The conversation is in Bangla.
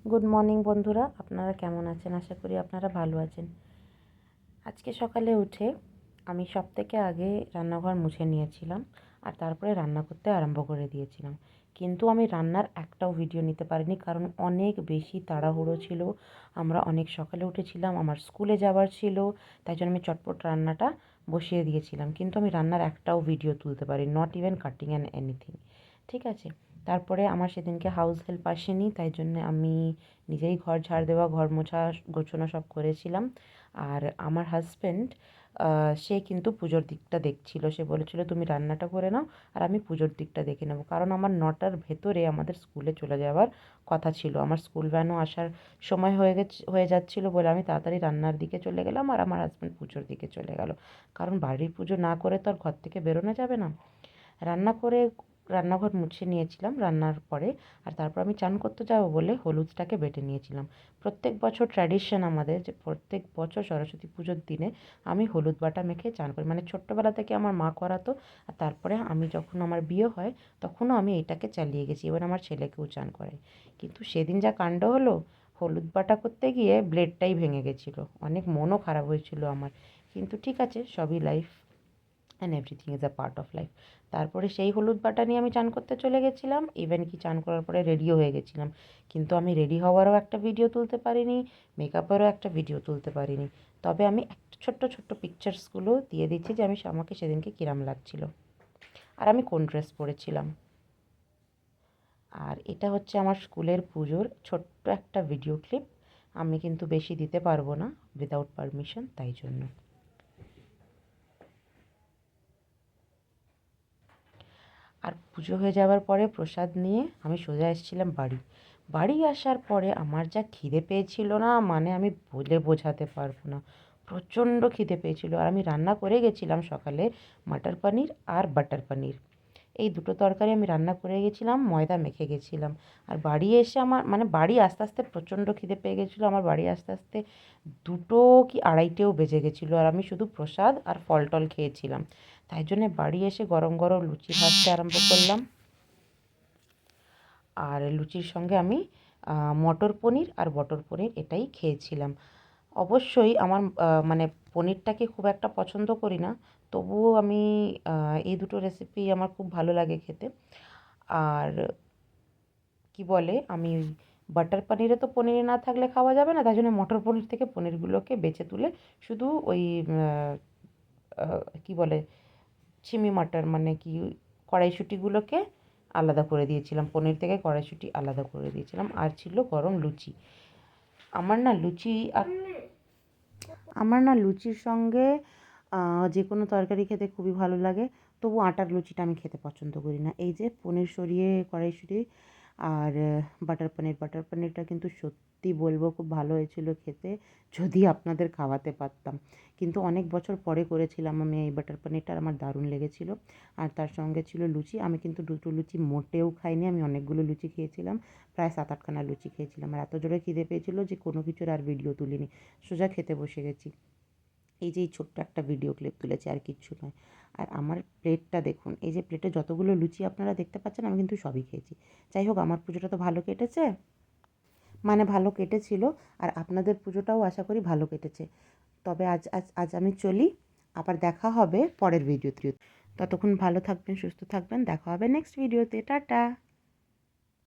গুড মর্নিং বন্ধুরা, আপনারা কেমন আছেন? আশা করি আপনারা ভালো আছেন। আজকে সকালে উঠে আমি সবথেকে আগে রান্নাঘর মুছে নিয়েছিলাম আর তারপরে রান্না করতে আরম্ভ করে দিয়েছিলাম। কিন্তু আমি রান্নার একটাও ভিডিও নিতে পারিনি, কারণ অনেক বেশি তাড়াহুড়ো ছিল। আমরা অনেক সকালে উঠেছিলাম, আমার স্কুলে যাওয়ার ছিল, তাই জন্য আমি চটপট রান্নাটা বসিয়ে দিয়েছিলাম। কিন্তু আমি রান্নার একটাও ভিডিও তুলতে পারি, not even cutting and anything. ঠিক আছে, তারপরে আমার সেদিনকে হাউস হেল্প আসেনি, তাই জন্য আমি নিজেই ঘর ঝাড় দেওয়া, ঘর মোছা, গোছানো সব করেছিলাম। আর আমার হাজব্যান্ড সে কিন্তু পুজোর দিকটা দেখছিল। সে বলেছিল তুমি রান্নাটা করে নাও আর আমি পুজোর দিকটা দেখে নেব, কারণ আমার 9টার ভেতরে আমাদের স্কুলে চলে যাওয়ার কথা ছিল। আমার স্কুল ভ্যানও আসার সময় হয়ে যাচ্ছিল বলে আমি তাড়াতাড়ি রান্নার দিকে চলে গেলাম আর আমার হাজব্যান্ড পুজোর দিকে চলে গেল। কারণ বাড়ির পুজো না করে তো আর ঘর থেকে বেরোনো যাবে না। রান্না করে রান্নাঘর মুছে নিয়েছিলাম রান্নার পরে। আর তারপর আমি চান করতে যাবো বলে হলুদটাকে বেটে নিয়েছিলাম। প্রত্যেক বছর ট্র্যাডিশন আমাদের যে প্রত্যেক বছর সরস্বতী পুজোর দিনে আমি হলুদ বাটা মেখে চান করি, মানে ছোট্টবেলা থেকে আমার মা করাতো। আর তারপরে আমি যখন আমার বিয়ে হয় তখনও আমি এটাকে চালিয়ে গেছি, এবার আমার ছেলেকেও চান করাই। কিন্তু সেদিন যা কাণ্ড হলো, হলুদ বাটা করতে গিয়ে ব্লেডটাই ভেঙে গেছিলো, অনেক মনও খারাপ হয়েছিল আমার। কিন্তু ঠিক আছে, সবই life, and everything is a part of life. তারপরে সেই হলুদ বাটা নিয়ে আমি চান করতে চলে গেছিলাম, ইভেন কি চান করার পরে রেডিও হয়ে গেছিলাম। কিন্তু আমি রেডি হওয়ারও একটা ভিডিও তুলতে পারিনি, মেকআপেরও একটা ভিডিও তুলতে পারিনি। তবে আমি একটা ছোট্ট ছোট্ট পিকচার্সগুলো দিয়ে দিচ্ছি যে আমাকে সেদিনকে কিরাম লাগছিল আর আমি কোন ড্রেস পরেছিলাম। আর এটা হচ্ছে আমার স্কুলের পুজোর ছোট্ট একটা ভিডিও ক্লিপ। আমি কিন্তু বেশি দিতে পারবো না উইদাউট পারমিশন, তাই জন্য। আর পুজো হয়ে যাওয়ার পরে প্রসাদ নিয়ে আমি সোজা এসেছিলাম বাড়ি। বাড়ি আসার পরে আমার যা খিদে পেয়েছিল না, মানে আমি বলে বোঝাতে পারবো না। প্রচণ্ড খিদে পেয়েছিল। আর আমি রান্না করে গেছিলাম সকালে মটর পনির আর বাটার পনির, এই দুটো তরকারি আমি রান্না করে গেছিলাম, ময়দা মেখে গেছিলাম। আর বাড়ি এসে আমার মানে বাড়ি আসতে আসতে প্রচণ্ড খিদে পেয়ে গেছিলো। আমার বাড়ি আসতে আসতে 2টো কি 2:30ও বেজে গেছিলো, আর আমি শুধু প্রসাদ আর ফল টল খেয়েছিলাম। তাই জন্যে বাড়ি এসে গরম গরম লুচি ভাজতে আরম্ভ করলাম। আর লুচির সঙ্গে আমি মটর পনির আর বটর পনির এটাই খেয়েছিলাম। অবশ্যই আমার মানে পনিরটাকে খুব একটা পছন্দ করি না, তবুও আমি এই দুটো রেসিপি আমার খুব ভালো লাগে খেতে। আর কি বলে, আমি ওই বাটার পনিরে তো পনির না থাকলে খাওয়া যাবে না, তাই জন্য মটর পনির থেকে পনিরগুলোকে বেছে তুলে শুধু ওই কি বলে ছিমি মাটার মানে কি কড়াইশুঁটিগুলোকে আলাদা করে দিয়েছিলাম, পনির থেকে কড়াইশুঁটি আলাদা করে দিয়েছিলাম। আর ছিল গরম লুচি। আমার না লুচি আর আমার না লুচির সঙ্গে যে কোনো তরকারি খেতে খুবই ভালো লাগে, তবু আটার লুচিটা আমি খেতে পছন্দ করি না। এই যে পনির সরিয়ে কড়াইশুঁটি আর বাটার পনিরটা কিন্তু সত্যি বলবো খুব ভালো হয়েছিল খেতে, যদি আপনাদের খাওয়াতে পারতাম। কিন্তু অনেক বছর পরে করেছিলাম আমি এই বাটার পনিরটা, আর আমার দারুণ লেগেছিল। আর তার সঙ্গে ছিল লুচি। আমি কিন্তু দুটো লুচি মোটেও খাইনি, আমি অনেকগুলো লুচি খেয়েছিলাম, প্রায় 7-8খানা লুচি খেয়েছিলাম। আর এত জোরে খিদে পেয়েছিল যে কোনো কিছুর আর ভিডিও তুলিনি, সোজা খেতে বসে গেছি। এই যে এই ছোট্ট একটা ভিডিও ক্লিপ তুলেছি, আর কিচ্ছু নয়। আর আমার প্লেটটা দেখুন, এই যে প্লেটে যতগুলো লুচি আপনারা দেখতে পাচ্ছেন আমি কিন্তু সবই খেয়েছি। যাই হোক, আমার পুজোটা তো ভালো কেটেছে, মানে ভালো কেটেছিল। আর আপনাদের পুজোটাও আশা করি ভালো কেটেছে। তবে আজ আজ আজ আমি চলি, আবার দেখা হবে পরের ভিডিওতে। ততক্ষণ ভালো থাকবেন, সুস্থ থাকবেন, দেখা হবে নেক্সট ভিডিওতে। টাটা।